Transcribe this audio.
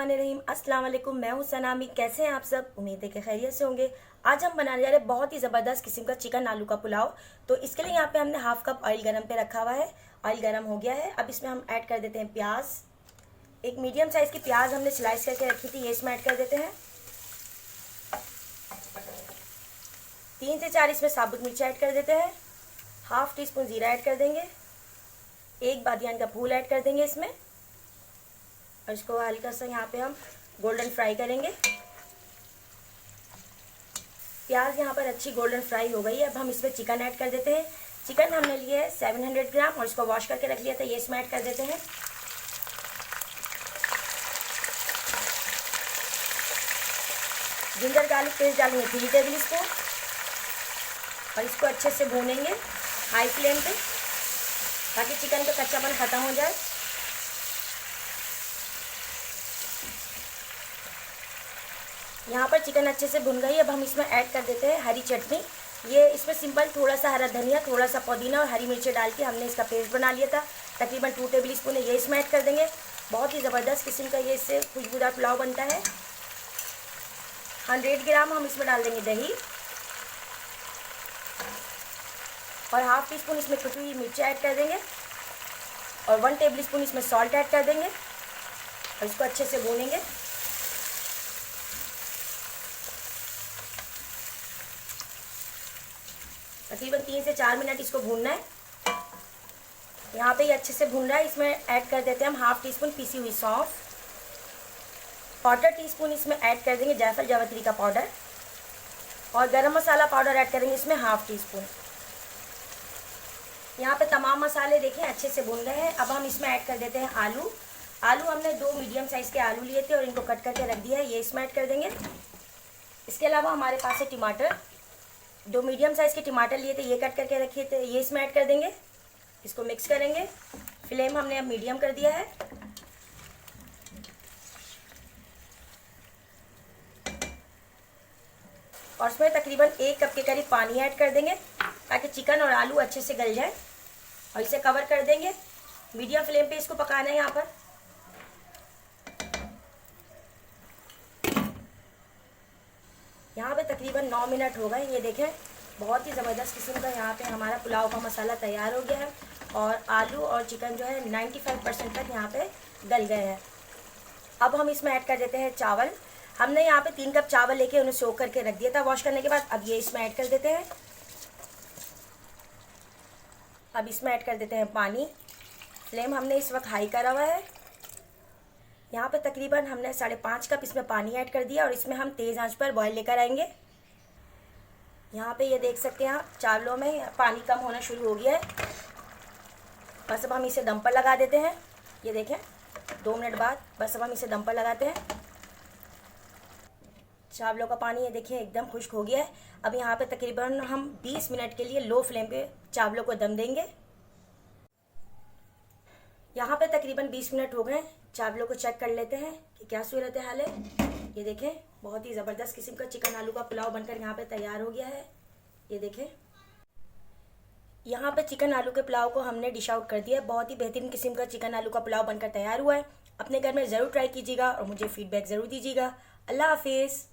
बिस्मिल्लाहिर्रहमानिर्रहीम। अस्सलाम वालेकुम। मैं हूं सनामी। कैसे हैं आप सब? उम्मीद है कि खैरियत से होंगे। आज हम बनाने जा रहे हैं बहुत ही ज़बरदस्त किस्म का चिकन आलू का पुलाव। तो इसके लिए यहाँ पे हमने हाफ कप ऑयल गरम पे रखा हुआ है। ऑयल गरम हो गया है। अब इसमें हम ऐड कर देते हैं प्याज। एक मीडियम साइज़ की प्याज हमने स्लाइस करके रखी थी, ये इसमें ऐड कर देते हैं। 3 से 4 इसमें साबुत मिर्च ऐड कर देते हैं। हाफ टी स्पून ज़ीरा ऐड कर देंगे। एक बादियान का फूल ऐड कर देंगे इसमें, और इसको हल्का सा यहाँ पे हम गोल्डन फ्राई करेंगे। प्याज यहाँ पर अच्छी गोल्डन फ्राई हो गई है। अब हम इसमें चिकन ऐड कर देते हैं। चिकन हमने लिए है 700 ग्राम और इसको वॉश करके रख लिया था, ये इसमें ऐड कर देते हैं। जिंजर गार्लिक पेस्ट डालेंगे 3 टेबल स्पून और इसको अच्छे से भूनेंगे हाई फ्लेम पे, ताकि चिकन का कच्चापन ख़त्म हो जाए। यहाँ पर चिकन अच्छे से भुन गई। अब हम इसमें ऐड कर देते हैं हरी चटनी। ये इसमें सिंपल थोड़ा सा हरा धनिया, थोड़ा सा पुदीना और हरी मिर्ची डाल के हमने इसका पेस्ट बना लिया था। तकरीबन 2 टेबल स्पून है, ये इसमें ऐड कर देंगे। बहुत ही ज़बरदस्त किस्म का ये इससे खुशबूदार पुलाव बनता है। 100 ग्राम हम इसमें डाल देंगे दही और हाफ टी स्पून इसमें कुटी हुई मिर्ची ऐड कर देंगे और 1 टेबल स्पून इसमें सॉल्ट ऐड कर देंगे और इसको अच्छे से भूनेंगे। तकरीबन 3 से 4 मिनट इसको भूनना है। यहाँ पे ये अच्छे से भून रहा है। इसमें ऐड कर देते हैं हम हाफ टी स्पून पीसी हुई सौंफ, 1/4 टीस्पून इसमें ऐड कर देंगे जायफल जावित्री का पाउडर और गरम मसाला पाउडर ऐड करेंगे इसमें हाफ टी स्पून। यहाँ पे तमाम मसाले देखें अच्छे से भून गए हैं। अब हम इसमें ऐड कर देते हैं आलू। आलू हमने 2 मीडियम साइज़ के आलू लिए थे और इनको कट करके रख दिया है, ये इसमें ऐड कर देंगे। इसके अलावा हमारे पास है टमाटर, 2 मीडियम साइज़ के टमाटर लिए थे, ये कट करके रखे थे, ये इसमें ऐड कर देंगे। इसको मिक्स करेंगे। फ्लेम हमने अब मीडियम कर दिया है। और इसमें तकरीबन 1 कप के करीब पानी ऐड कर देंगे, ताकि चिकन और आलू अच्छे से गल जाए। और इसे कवर कर देंगे। मीडियम फ्लेम पे इसको पकाना है। यहाँ पर तकरीबन 9 मिनट हो गए। ये देखें बहुत ही ज़बरदस्त किस्म का यहाँ पे हमारा पुलाव का मसाला तैयार हो गया है और आलू और चिकन जो है 95% तक यहाँ पे गल गए हैं। अब हम इसमें ऐड कर देते हैं चावल। हमने यहाँ पे 3 कप चावल लेके उन्हें सोक करके रख दिया था वॉश करने के बाद। अब ये इसमें ऐड कर देते हैं। अब इसमें ऐड कर देते हैं पानी। फ्लेम हमने इस वक्त हाई करा हुआ है। यहाँ पे तकरीबन हमने 5.5 कप इसमें पानी ऐड कर दिया और इसमें हम तेज़ आंच पर बॉयल लेकर आएंगे। यहाँ पे ये देख सकते हैं आप, चावलों में पानी कम होना शुरू हो गया है। बस अब हम इसे दम पर लगा देते हैं। ये देखें 2 मिनट बाद बस अब हम इसे दम पर लगाते हैं। चावलों का पानी ये देखिए एकदम खुश्क हो गया है। अब यहाँ पे तकरीबन हम 20 मिनट के लिए लो फ्लेम पे चावलों को दम देंगे। यहाँ पे तकरीबन 20 मिनट हो गए। चावलों को चेक कर लेते हैं कि क्या सूरत हाल है। ये देखें बहुत ही ज़बरदस्त किस्म का चिकन आलू का पुलाव बनकर यहाँ पे तैयार हो गया है। ये देखें यहाँ पे चिकन आलू के पुलाव को हमने डिश आउट कर दिया है। बहुत ही बेहतरीन किस्म का चिकन आलू का पुलाव बनकर तैयार हुआ है। अपने घर में ज़रूर ट्राई कीजिएगा और मुझे फीडबैक ज़रूर दीजिएगा। अल्लाह हाफिज़।